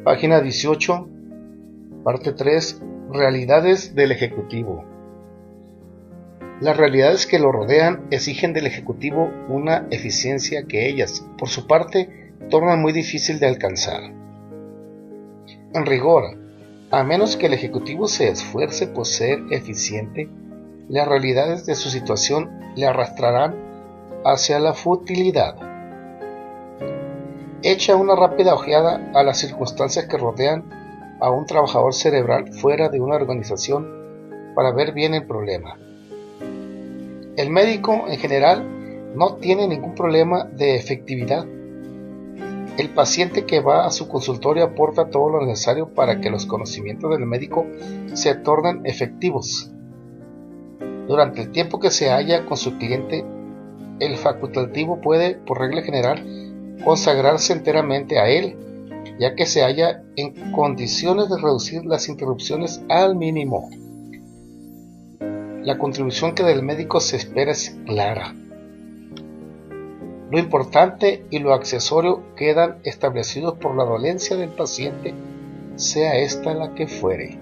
Página 18, parte 3, realidades del Ejecutivo. Las realidades que lo rodean exigen del Ejecutivo una eficiencia que ellas, por su parte, tornan muy difícil de alcanzar. En rigor, a menos que el Ejecutivo se esfuerce por ser eficiente, las realidades de su situación le arrastrarán hacia la futilidad. Echa una rápida ojeada a las circunstancias que rodean a un trabajador cerebral fuera de una organización para ver bien el problema. El médico, en general, no tiene ningún problema de efectividad. El paciente que va a su consultorio aporta todo lo necesario para que los conocimientos del médico se tornen efectivos. Durante el tiempo que se halla con su cliente, el facultativo puede, por regla general, consagrarse enteramente a él, ya que se halla en condiciones de reducir las interrupciones al mínimo. La contribución que del médico se espera es clara. Lo importante y lo accesorio quedan establecidos por la dolencia del paciente, sea esta la que fuere.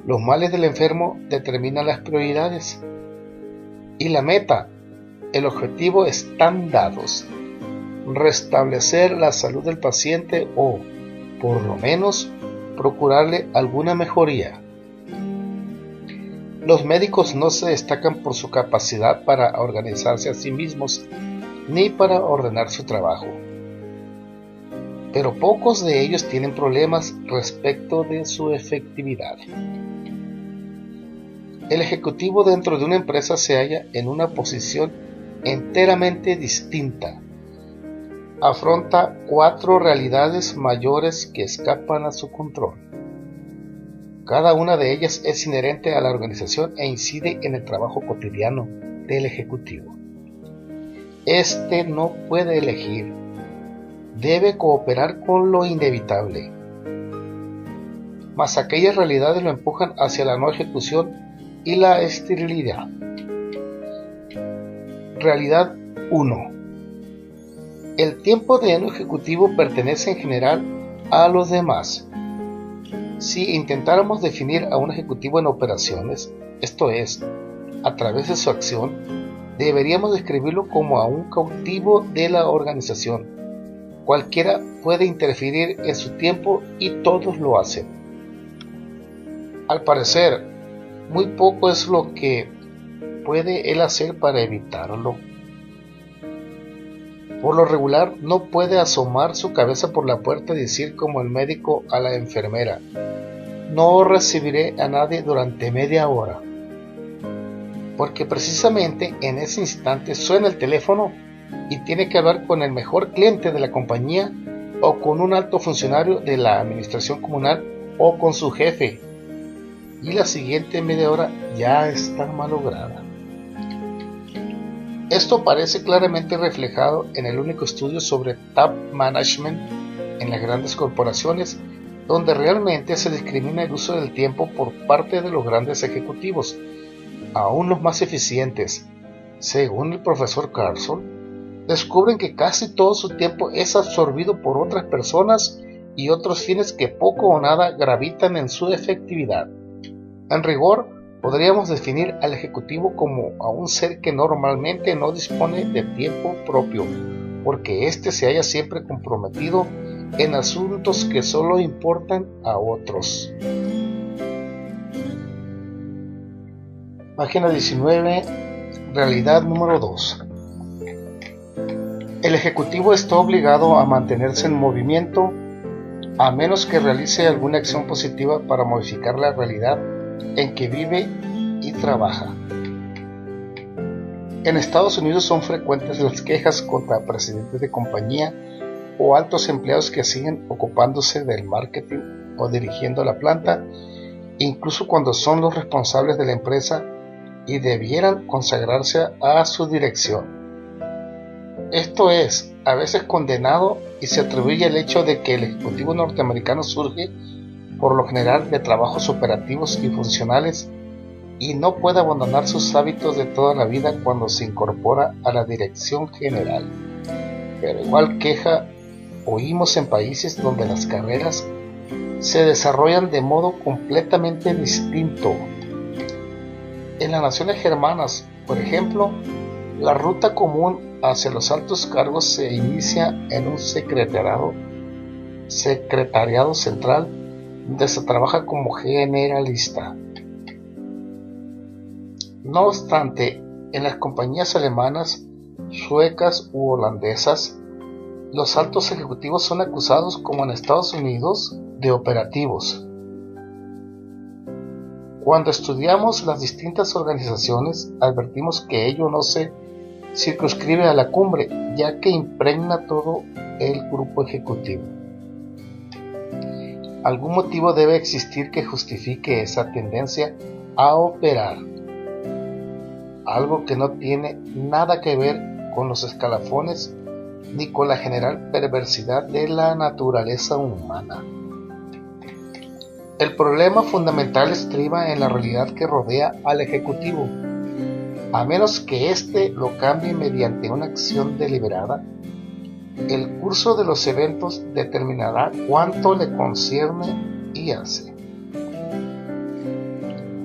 Los males del enfermo determinan las prioridades, y la meta, el objetivo están dados: restablecer la salud del paciente o, por lo menos, procurarle alguna mejoría. Los médicos no se destacan por su capacidad para organizarse a sí mismos ni para ordenar su trabajo, pero pocos de ellos tienen problemas respecto de su efectividad. El ejecutivo dentro de una empresa se halla en una posición enteramente distinta. Afronta 4 realidades mayores que escapan a su control. Cada una de ellas es inherente a la organización e incide en el trabajo cotidiano del ejecutivo. Este no puede elegir, debe cooperar con lo inevitable. Mas aquellas realidades lo empujan hacia la no ejecución y la esterilidad. Realidad 1. El tiempo de un ejecutivo pertenece en general a los demás. Si intentáramos definir a un ejecutivo en operaciones, esto es, a través de su acción, deberíamos describirlo como a un cautivo de la organización. Cualquiera puede interferir en su tiempo y todos lo hacen. Al parecer, muy poco es lo que puede él hacer para evitarlo. Por lo regular, no puede asomar su cabeza por la puerta y decir como el médico a la enfermera: no recibiré a nadie durante media hora. Porque precisamente en ese instante suena el teléfono y tiene que hablar con el mejor cliente de la compañía o con un alto funcionario de la administración comunal o con su jefe. Y la siguiente media hora ya está malograda. Esto parece claramente reflejado en el único estudio sobre top management en las grandes corporaciones, donde realmente se discrimina el uso del tiempo por parte de los grandes ejecutivos, aún los más eficientes. Según el profesor Carlson, descubren que casi todo su tiempo es absorbido por otras personas y otros fines que poco o nada gravitan en su efectividad. En rigor, podríamos definir al ejecutivo como a un ser que normalmente no dispone de tiempo propio, porque éste se halla siempre comprometido en asuntos que solo importan a otros. Página 19, realidad número 2. El ejecutivo está obligado a mantenerse en movimiento a menos que realice alguna acción positiva para modificar la realidad en que vive y trabaja. En Estados Unidos son frecuentes las quejas contra presidentes de compañía o altos empleados que siguen ocupándose del marketing o dirigiendo la planta, incluso cuando son los responsables de la empresa y debieran consagrarse a su dirección. Esto es a veces condenado y se atribuye el hecho de que el ejecutivo norteamericano surge por lo general de trabajos operativos y funcionales y no puede abandonar sus hábitos de toda la vida cuando se incorpora a la dirección general. Pero igual queja oímos en países donde las carreras se desarrollan de modo completamente distinto. En las naciones germanas, por ejemplo, la ruta común hacia los altos cargos se inicia en un secretariado central donde se trabaja como generalista. No obstante, en las compañías alemanas, suecas u holandesas, los altos ejecutivos son acusados, como en Estados Unidos, de operativos. Cuando estudiamos las distintas organizaciones, advertimos que ello no se circunscribe a la cumbre, ya que impregna todo el grupo ejecutivo. Algún motivo debe existir que justifique esa tendencia a operar, algo que no tiene nada que ver con los escalafones ni con la general perversidad de la naturaleza humana. El problema fundamental estriba en la realidad que rodea al ejecutivo. A menos que éste lo cambie mediante una acción deliberada, el curso de los eventos determinará cuánto le concierne y hace.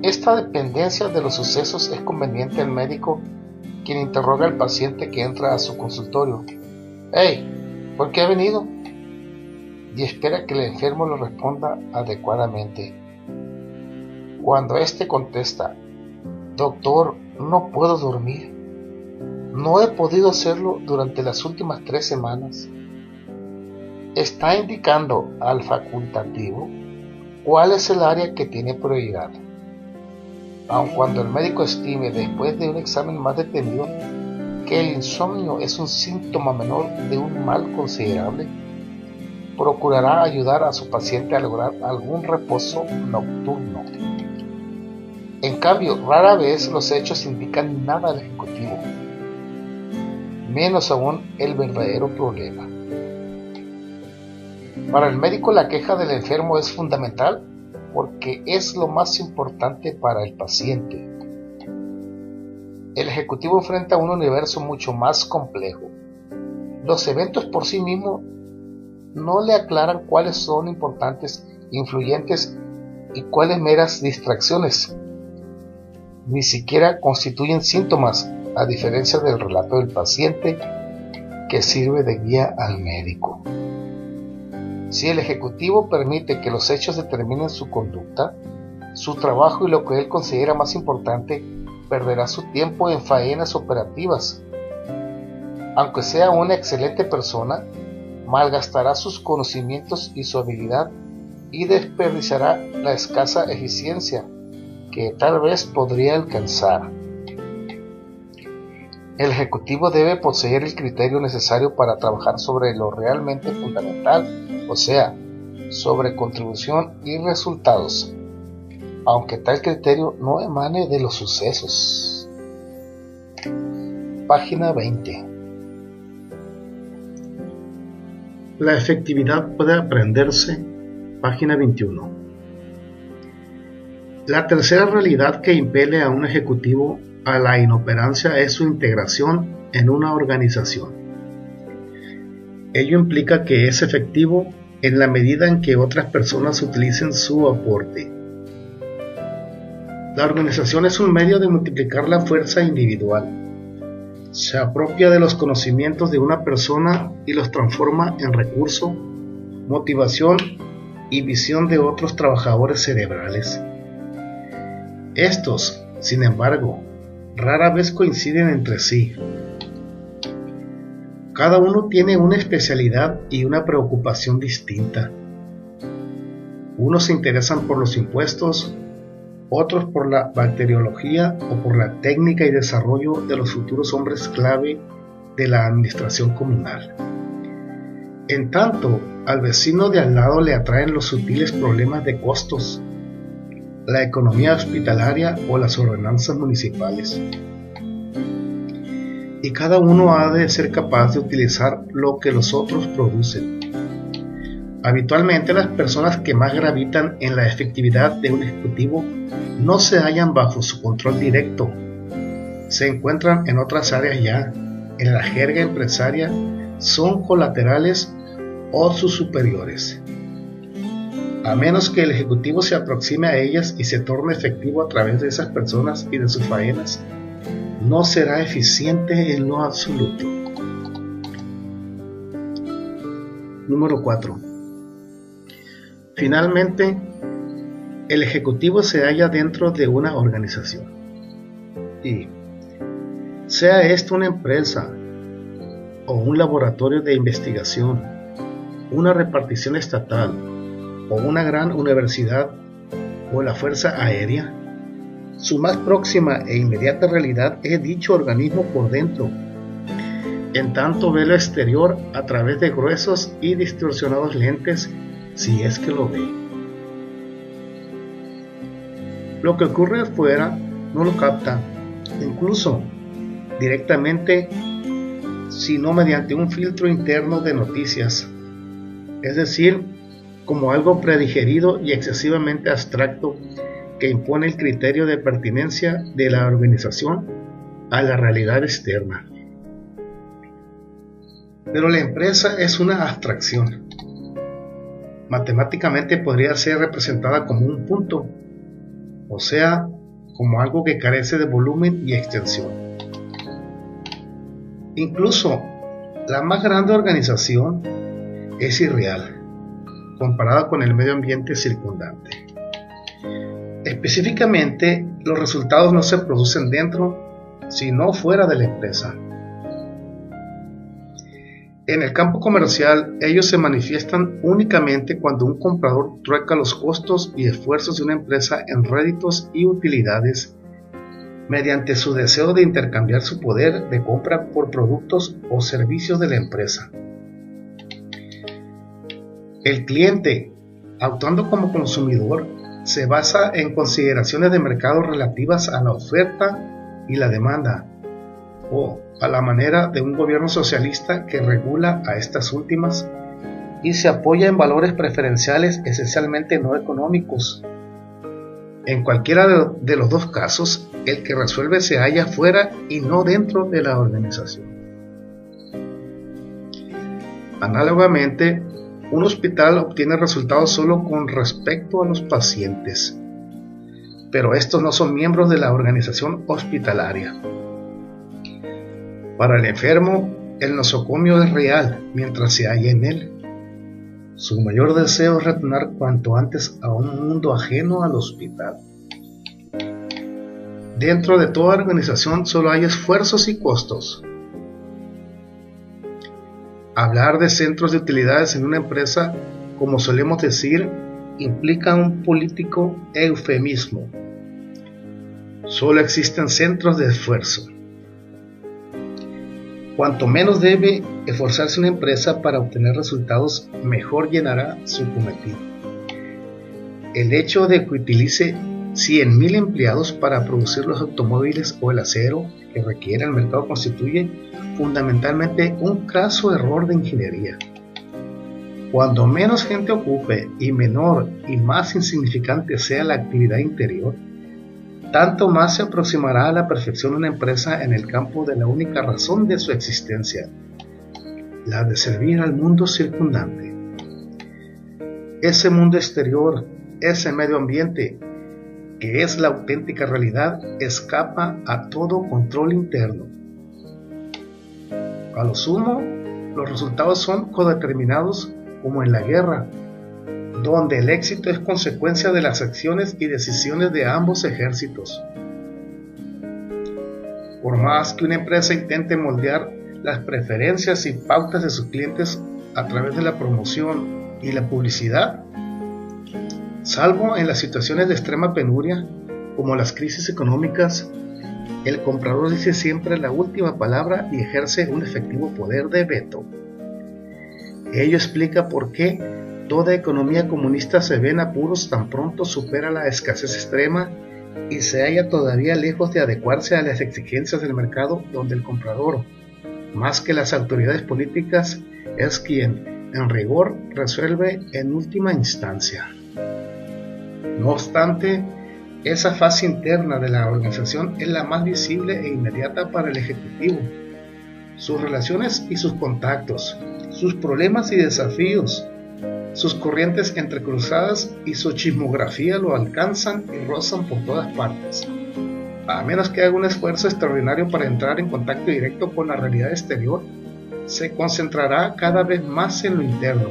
Esta dependencia de los sucesos es conveniente al médico, quien interroga al paciente que entra a su consultorio. «Hey, ¿por qué ha venido?», y espera que el enfermo le responda adecuadamente. Cuando éste contesta: «Doctor, no puedo dormir. No he podido hacerlo durante las últimas 3 semanas», está indicando al facultativo cuál es el área que tiene prioridad. Aun cuando el médico estime, después de un examen más detenido, que el insomnio es un síntoma menor de un mal considerable, procurará ayudar a su paciente a lograr algún reposo nocturno. En cambio, rara vez los hechos indican nada al ejecutivo, menos aún el verdadero problema. Para el médico, la queja del enfermo es fundamental porque es lo más importante para el paciente. El ejecutivo enfrenta un universo mucho más complejo. Los eventos por sí mismos no le aclaran cuáles son importantes, influyentes y cuáles meras distracciones. Ni siquiera constituyen síntomas, a diferencia del relato del paciente que sirve de guía al médico. Si el ejecutivo permite que los hechos determinen su conducta, su trabajo y lo que él considera más importante, perderá su tiempo en faenas operativas. Aunque sea una excelente persona, malgastará sus conocimientos y su habilidad y desperdiciará la escasa eficiencia que tal vez podría alcanzar. El ejecutivo debe poseer el criterio necesario para trabajar sobre lo realmente fundamental, o sea, sobre contribución y resultados, aunque tal criterio no emane de los sucesos. Página 20. La efectividad puede aprenderse. Página 21. La tercera realidad que impele a un ejecutivo a la inoperancia es su integración en una organización. Ello implica que es efectivo en la medida en que otras personas utilicen su aporte. La organización es un medio de multiplicar la fuerza individual. Se apropia de los conocimientos de una persona y los transforma en recurso, motivación y visión de otros trabajadores cerebrales. Estos, sin embargo, rara vez coinciden entre sí. Cada uno tiene una especialidad y una preocupación distinta. Unos se interesan por los impuestos, otros por la bacteriología o por la técnica y desarrollo de los futuros hombres clave de la administración comunal. En tanto, al vecino de al lado le atraen los sutiles problemas de costos, la economía hospitalaria o las ordenanzas municipales. Y cada uno ha de ser capaz de utilizar lo que los otros producen. Habitualmente las personas que más gravitan en la efectividad de un ejecutivo no se hallan bajo su control directo. Se encuentran en otras áreas ya, en la jerga empresaria, son colaterales o sus superiores. A menos que el ejecutivo se aproxime a ellas y se torne efectivo a través de esas personas y de sus faenas, no será eficiente en lo absoluto. Número 4. Finalmente, el ejecutivo se halla dentro de una organización. Y, sea esto una empresa o un laboratorio de investigación, una repartición estatal o una gran universidad o la Fuerza Aérea, su más próxima e inmediata realidad es dicho organismo por dentro, en tanto ve lo exterior a través de gruesos y distorsionados lentes, si es que lo ve. Lo que ocurre afuera no lo capta, incluso directamente, sino mediante un filtro interno de noticias, es decir, como algo predigerido y excesivamente abstracto que impone el criterio de pertinencia de la organización a la realidad externa. Pero la empresa es una abstracción. Matemáticamente podría ser representada como un punto, o sea, como algo que carece de volumen y extensión. Incluso la más grande organización es irreal, comparada con el medio ambiente circundante. Específicamente, los resultados no se producen dentro, sino fuera de la empresa. En el campo comercial, ellos se manifiestan únicamente cuando un comprador trueca los costos y esfuerzos de una empresa en réditos y utilidades mediante su deseo de intercambiar su poder de compra por productos o servicios de la empresa. El cliente, actuando como consumidor, se basa en consideraciones de mercado relativas a la oferta y la demanda, o a la manera de un gobierno socialista que regula a estas últimas y se apoya en valores preferenciales esencialmente no económicos. En cualquiera de los dos casos, el que resuelve se halla fuera y no dentro de la organización. Análogamente, un hospital obtiene resultados solo con respecto a los pacientes, pero estos no son miembros de la organización hospitalaria. Para el enfermo, el nosocomio es real mientras se halla en él. Su mayor deseo es retornar cuanto antes a un mundo ajeno al hospital. Dentro de toda organización solo hay esfuerzos y costos. Hablar de centros de utilidades en una empresa, como solemos decir, implica un político eufemismo. Solo existen centros de esfuerzo. Cuanto menos debe esforzarse una empresa para obtener resultados, mejor llenará su cometido. El hecho de que utilice 100.000 empleados para producir los automóviles o el acero que requiere el mercado constituye fundamentalmente un craso error de ingeniería. Cuando menos gente ocupe y menor y más insignificante sea la actividad interior, tanto más se aproximará a la perfección una empresa en el campo de la única razón de su existencia, la de servir al mundo circundante. Ese mundo exterior, ese medio ambiente, que es la auténtica realidad, escapa a todo control interno. A lo sumo, los resultados son codeterminados como en la guerra, donde el éxito es consecuencia de las acciones y decisiones de ambos ejércitos. Por más que una empresa intente moldear las preferencias y pautas de sus clientes a través de la promoción y la publicidad, salvo en las situaciones de extrema penuria, como las crisis económicas, el comprador dice siempre la última palabra y ejerce un efectivo poder de veto. Ello explica por qué toda economía comunista se ve en apuros tan pronto supera la escasez extrema y se halla todavía lejos de adecuarse a las exigencias del mercado, donde el comprador, más que las autoridades políticas, es quien, en rigor, resuelve en última instancia. No obstante, esa fase interna de la organización es la más visible e inmediata para el ejecutivo. sus relaciones y sus contactos, sus problemas y desafíos, sus corrientes entrecruzadas y su chismografía lo alcanzan y rozan por todas partes. A menos que haga un esfuerzo extraordinario para entrar en contacto directo con la realidad exterior, se concentrará cada vez más en lo interno.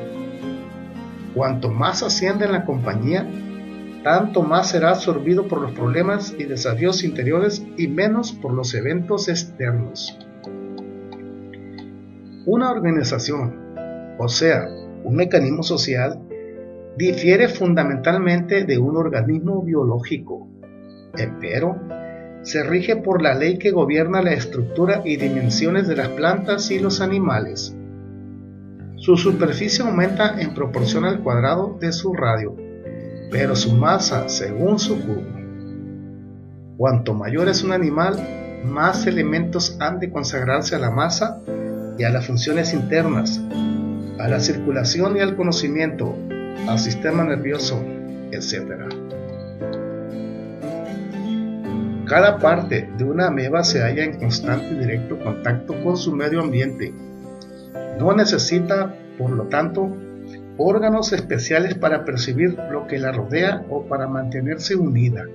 Cuanto más asciende en la compañía, tanto más será absorbido por los problemas y desafíos interiores y menos por los eventos externos. Una organización, o sea, un mecanismo social, difiere fundamentalmente de un organismo biológico, empero se rige por la ley que gobierna la estructura y dimensiones de las plantas y los animales. Su superficie aumenta en proporción al cuadrado de su radio, pero su masa según su cubo. Cuanto mayor es un animal, más elementos han de consagrarse a la masa y a las funciones internas, a la circulación y al conocimiento, al sistema nervioso, etc. Cada parte de una ameba se halla en constante y directo contacto con su medio ambiente. No necesita, por lo tanto, órganos especiales para percibir lo que la rodea o para mantenerse unida.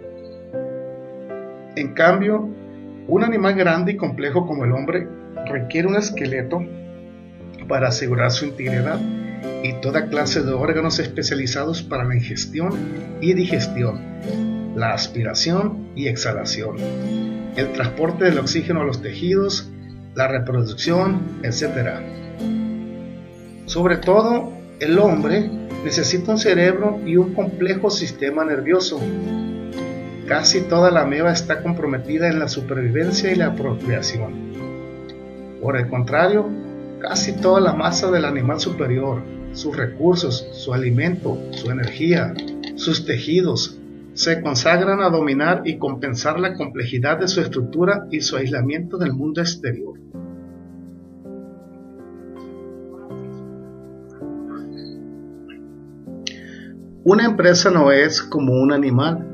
En cambio, un animal grande y complejo como el hombre requiere un esqueleto para asegurar su integridad y toda clase de órganos especializados para la ingestión y digestión, la aspiración y exhalación, el transporte del oxígeno a los tejidos, la reproducción, etc. Sobre todo, el hombre necesita un cerebro y un complejo sistema nervioso. Casi toda la ameba está comprometida en la supervivencia y la procreación. Por el contrario, casi toda la masa del animal superior, sus recursos, su alimento, su energía, sus tejidos, se consagran a dominar y compensar la complejidad de su estructura y su aislamiento del mundo exterior. Una empresa no es como un animal,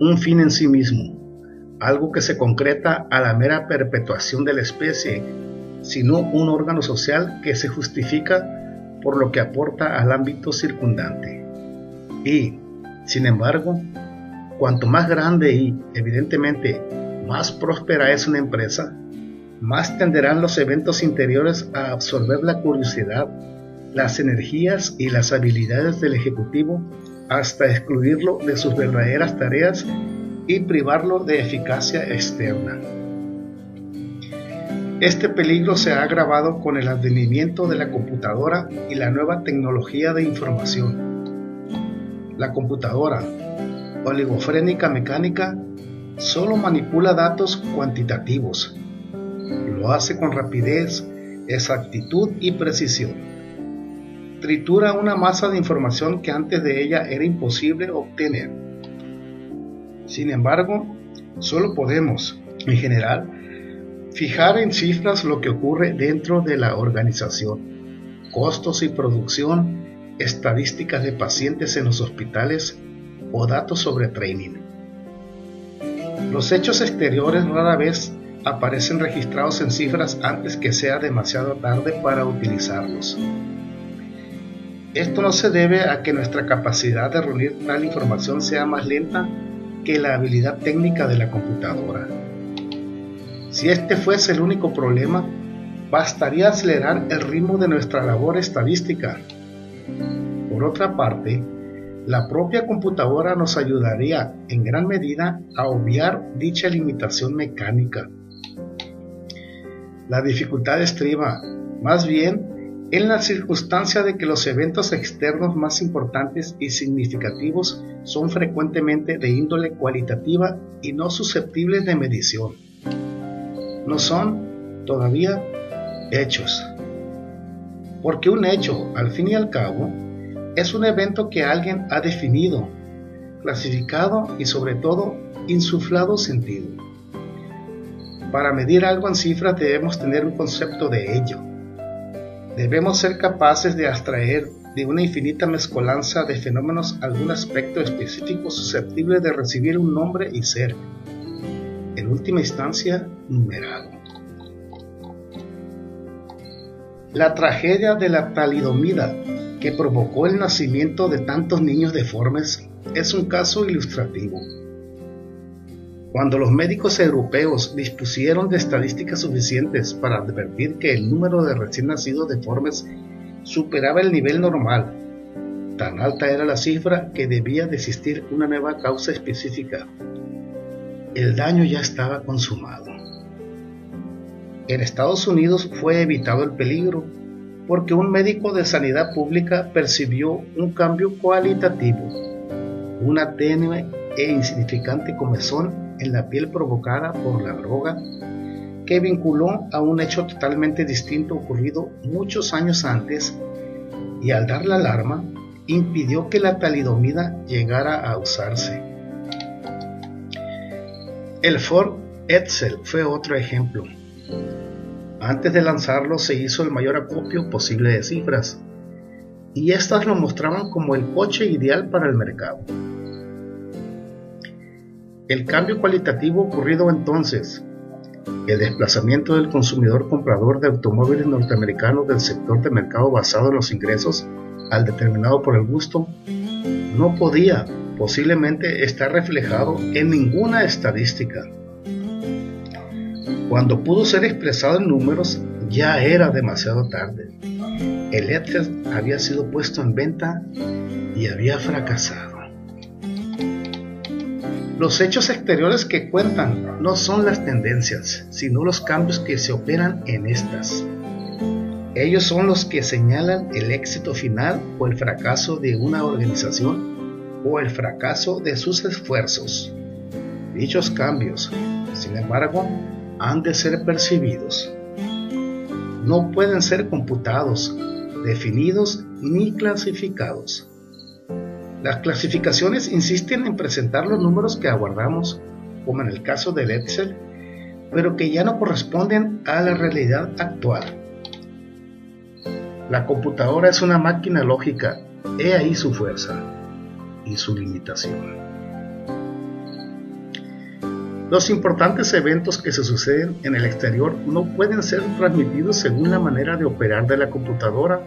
un fin en sí mismo, algo que se concreta a la mera perpetuación de la especie, sino un órgano social que se justifica por lo que aporta al ámbito circundante. Y, sin embargo, cuanto más grande y, evidentemente, más próspera es una empresa, más tenderán los eventos interiores a absorber la curiosidad, las energías y las habilidades del ejecutivo hasta excluirlo de sus verdaderas tareas y privarlo de eficacia externa. Este peligro se ha agravado con el advenimiento de la computadora y la nueva tecnología de información. La computadora, oligofrénica mecánica, solo manipula datos cuantitativos. Lo hace con rapidez, exactitud y precisión. Tritura una masa de información que antes de ella era imposible obtener. Sin embargo, solo podemos, en general, fijar en cifras lo que ocurre dentro de la organización, costos y producción, estadísticas de pacientes en los hospitales o datos sobre training. Los hechos exteriores rara vez aparecen registrados en cifras antes que sea demasiado tarde para utilizarlos. Esto no se debe a que nuestra capacidad de reunir tal información sea más lenta que la habilidad técnica de la computadora. Si este fuese el único problema, bastaría acelerar el ritmo de nuestra labor estadística. Por otra parte, la propia computadora nos ayudaría en gran medida a obviar dicha limitación mecánica. La dificultad estriba, más bien, en la circunstancia de que los eventos externos más importantes y significativos son frecuentemente de índole cualitativa y no susceptibles de medición. No son, todavía, hechos. Porque un hecho, al fin y al cabo, es un evento que alguien ha definido, clasificado y sobre todo insuflado sentido. Para medir algo en cifras debemos tener un concepto de ello. Debemos ser capaces de abstraer de una infinita mezcolanza de fenómenos algún aspecto específico susceptible de recibir un nombre y ser, en última instancia, numerado. La tragedia de la talidomida, que provocó el nacimiento de tantos niños deformes, es un caso ilustrativo. Cuando los médicos europeos dispusieron de estadísticas suficientes para advertir que el número de recién nacidos deformes superaba el nivel normal, tan alta era la cifra que debía de existir una nueva causa específica. El daño ya estaba consumado. En Estados Unidos fue evitado el peligro porque un médico de sanidad pública percibió un cambio cualitativo, una tenue e insignificante comezón en la piel provocada por la droga, que vinculó a un hecho totalmente distinto ocurrido muchos años antes, y al dar la alarma impidió que la talidomida llegara a usarse. El Ford Edsel fue otro ejemplo. Antes de lanzarlo se hizo el mayor acopio posible de cifras, y estas lo mostraban como el coche ideal para el mercado. El cambio cualitativo ocurrido entonces, el desplazamiento del consumidor comprador de automóviles norteamericanos del sector de mercado basado en los ingresos al determinado por el gusto, no podía posiblemente estar reflejado en ninguna estadística. Cuando pudo ser expresado en números, ya era demasiado tarde. El Edsel había sido puesto en venta y había fracasado. Los hechos exteriores que cuentan no son las tendencias, sino los cambios que se operan en estas. Ellos son los que señalan el éxito final o el fracaso de una organización o el fracaso de sus esfuerzos. Dichos cambios, sin embargo, han de ser percibidos. No pueden ser computados, definidos ni clasificados. Las clasificaciones insisten en presentar los números que aguardamos, como en el caso del Edsel, pero que ya no corresponden a la realidad actual. La computadora es una máquina lógica, he ahí su fuerza y su limitación. Los importantes eventos que se suceden en el exterior no pueden ser transmitidos según la manera de operar de la computadora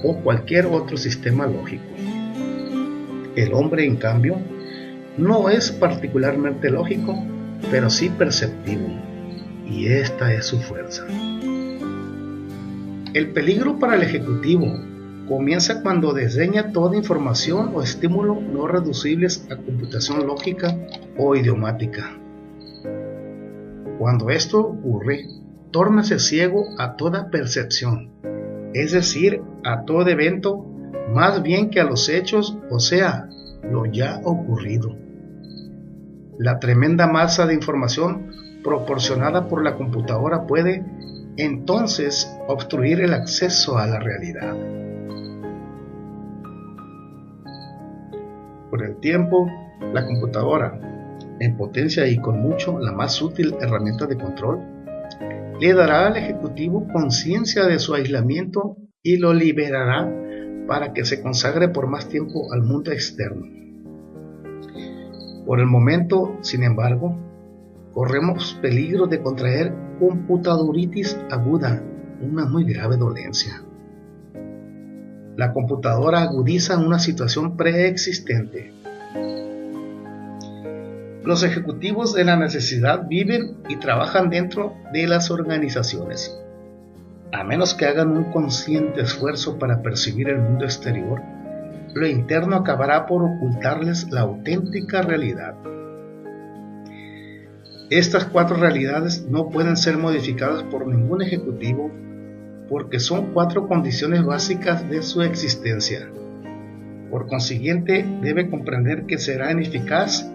o cualquier otro sistema lógico. El hombre, en cambio, no es particularmente lógico, pero sí perceptivo, y esta es su fuerza. El peligro para el ejecutivo comienza cuando desdeña toda información o estímulo no reducibles a computación lógica o idiomática. Cuando esto ocurre, tórnase ciego a toda percepción, es decir, a todo evento, más bien que a los hechos, o sea, lo ya ocurrido. La tremenda masa de información proporcionada por la computadora puede, entonces, obstruir el acceso a la realidad. Por el tiempo, la computadora, en potencia y con mucho la más útil herramienta de control, le dará al ejecutivo conciencia de su aislamiento y lo liberará para que se consagre por más tiempo al mundo externo. Por el momento, sin embargo, corremos peligro de contraer computadoritis aguda, una muy grave dolencia. La computadora agudiza una situación preexistente. Los ejecutivos de la necesidad viven y trabajan dentro de las organizaciones. A menos que hagan un consciente esfuerzo para percibir el mundo exterior, lo interno acabará por ocultarles la auténtica realidad. Estas 4 realidades no pueden ser modificadas por ningún ejecutivo porque son 4 condiciones básicas de su existencia. Por consiguiente, debe comprender que será ineficaz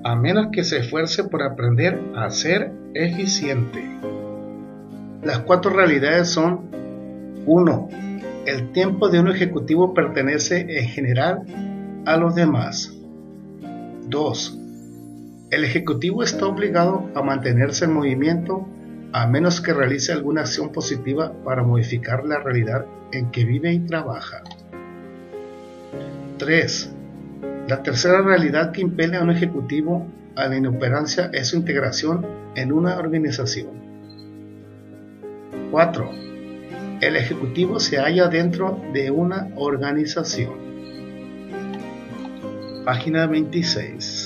a menos que se esfuerce por aprender a ser eficiente. Las 4 realidades son: 1. El tiempo de un ejecutivo pertenece en general a los demás. 2. El ejecutivo está obligado a mantenerse en movimiento a menos que realice alguna acción positiva para modificar la realidad en que vive y trabaja. 3. La tercera realidad que impele a un ejecutivo a la inoperancia es su integración en una organización. 4. El ejecutivo se halla dentro de una organización. Página 26.